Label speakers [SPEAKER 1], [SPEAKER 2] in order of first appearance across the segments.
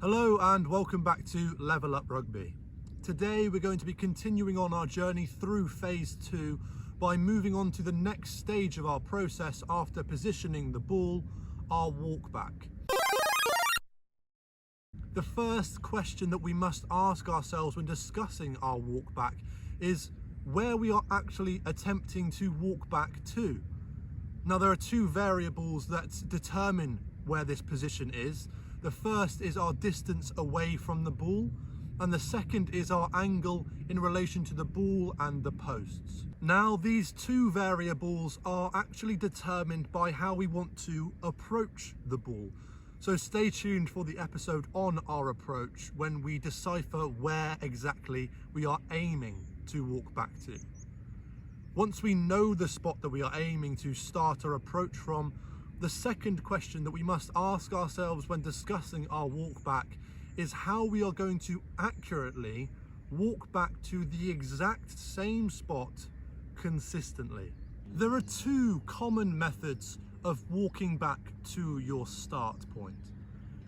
[SPEAKER 1] Hello and welcome back to Level Up Rugby. Today we're going to be continuing on our journey through phase 2 by moving on to the next stage of our process after positioning the ball, our walk back. The first question that we must ask ourselves when discussing our walk back is where we are actually attempting to walk back to. Now there are two variables that determine where this position is. The first is our distance away from the ball, and the second is our angle in relation to the ball and the posts. Now these two variables are actually determined by how we want to approach the ball. So stay tuned for the episode on our approach when we decipher where exactly we are aiming to walk back to. Once we know the spot that we are aiming to start our approach from, the second question that we must ask ourselves when discussing our walk back is how we are going to accurately walk back to the exact same spot consistently. There are two common methods of walking back to your start point.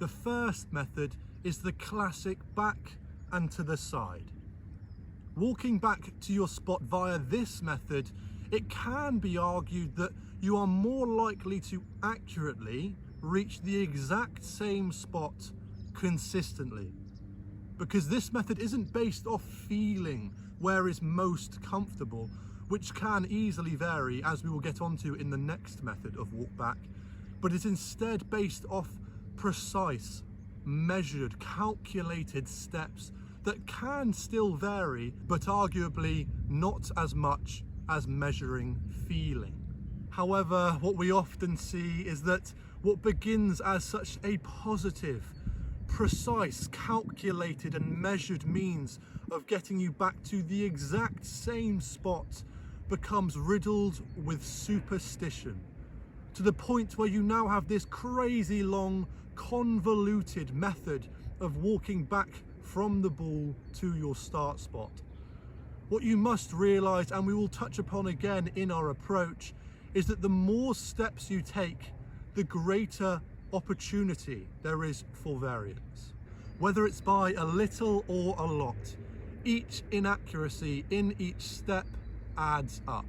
[SPEAKER 1] The first method is the classic back and to the side. Walking back to your spot via this method, it can be argued that you are more likely to accurately reach the exact same spot consistently, because this method isn't based off feeling where is most comfortable, which can easily vary as we will get onto in the next method of walk back, but it's instead based off precise, measured, calculated steps that can still vary, but arguably not as much as measuring feeling. However, what we often see is that what begins as such a positive, precise, calculated and measured means of getting you back to the exact same spot becomes riddled with superstition, to the point where you now have this crazy long, convoluted method of walking back from the ball to your start spot. What you must realise, and we will touch upon again in our approach, is that the more steps you take, the greater opportunity there is for variance. Whether it's by a little or a lot, each inaccuracy in each step adds up.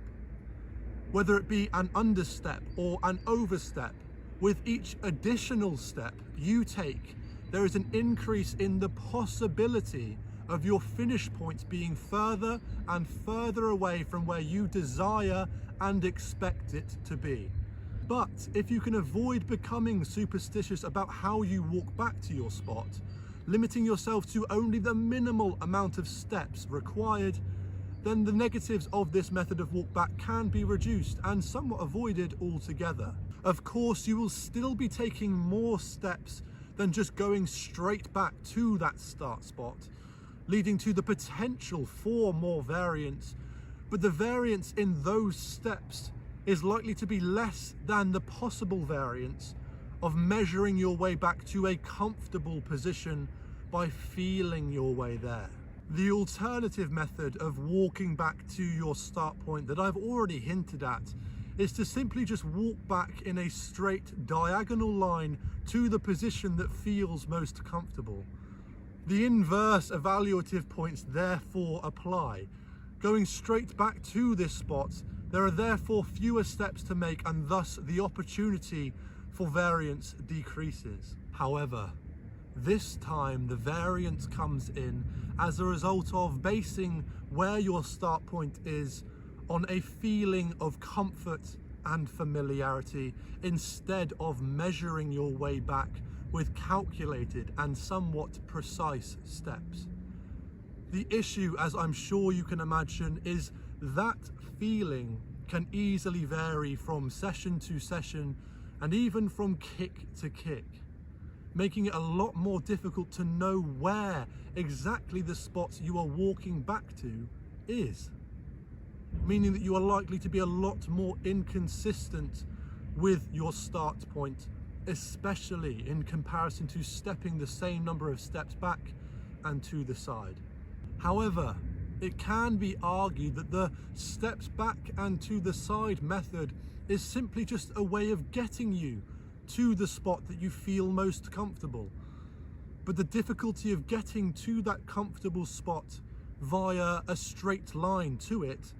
[SPEAKER 1] Whether it be an understep or an overstep, with each additional step you take, there is an increase in the possibility of your finish point being further and further away from where you desire and expect it to be. But if you can avoid becoming superstitious about how you walk back to your spot, limiting yourself to only the minimal amount of steps required, then the negatives of this method of walk back can be reduced and somewhat avoided altogether. Of course, you will still be taking more steps than just going straight back to that start spot, leading to the potential for more variance, but the variance in those steps is likely to be less than the possible variance of measuring your way back to a comfortable position by feeling your way there. The alternative method of walking back to your start point that I've already hinted at is to simply just walk back in a straight diagonal line to the position that feels most comfortable. The inverse evaluative points therefore apply. Going straight back to this spot, there are therefore fewer steps to make, and thus the opportunity for variance decreases. However, this time the variance comes in as a result of basing where your start point is on a feeling of comfort and familiarity instead of measuring your way back with calculated and somewhat precise steps. The issue, as I'm sure you can imagine, is that feeling can easily vary from session to session and even from kick to kick, making it a lot more difficult to know where exactly the spot you are walking back to is, meaning that you are likely to be a lot more inconsistent with your start point, especially in comparison to stepping the same number of steps back and to the side. However, it can be argued that the steps back and to the side method is simply just a way of getting you to the spot that you feel most comfortable. But the difficulty of getting to that comfortable spot via a straight line to it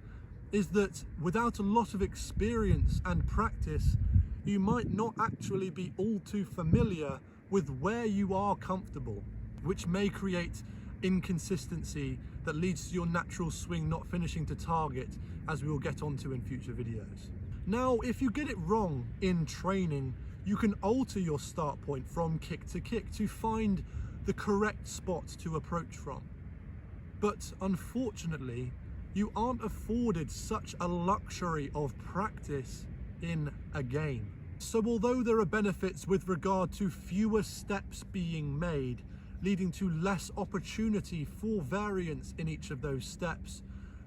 [SPEAKER 1] is that without a lot of experience and practice, you might not actually be all too familiar with where you are comfortable, which may create inconsistency that leads to your natural swing not finishing to target, as we will get onto in future videos. Now, if you get it wrong in training, you can alter your start point from kick to kick to find the correct spot to approach from. But unfortunately, you aren't afforded such a luxury of practice in a game. So although there are benefits with regard to fewer steps being made, leading to less opportunity for variance in each of those steps,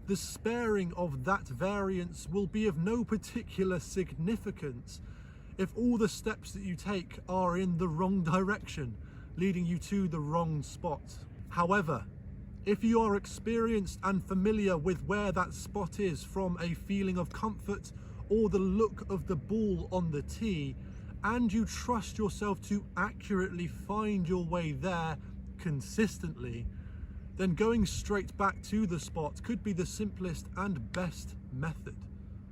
[SPEAKER 1] the sparing of that variance will be of no particular significance if all the steps that you take are in the wrong direction, leading you to the wrong spot. However, if you are experienced and familiar with where that spot is from a feeling of comfort or the look of the ball on the tee, and you trust yourself to accurately find your way there consistently, then going straight back to the spot could be the simplest and best method.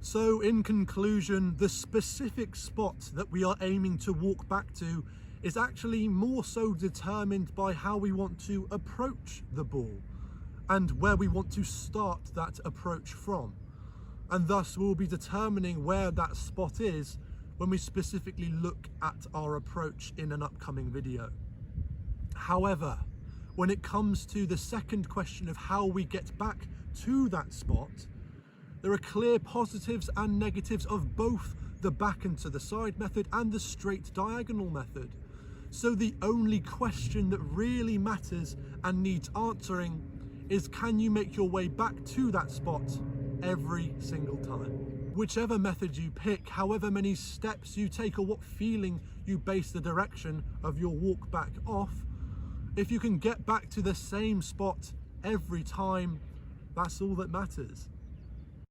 [SPEAKER 1] So in conclusion, the specific spot that we are aiming to walk back to is actually more so determined by how we want to approach the ball and where we want to start that approach from. And thus we'll be determining where that spot is when we specifically look at our approach in an upcoming video. However, when it comes to the second question of how we get back to that spot, there are clear positives and negatives of both the back and to the side method and the straight diagonal method. So the only question that really matters and needs answering is, can you make your way back to that spot every single time? Whichever method you pick, however many steps you take, or what feeling you base the direction of your walk back off, if you can get back to the same spot every time, that's all that matters.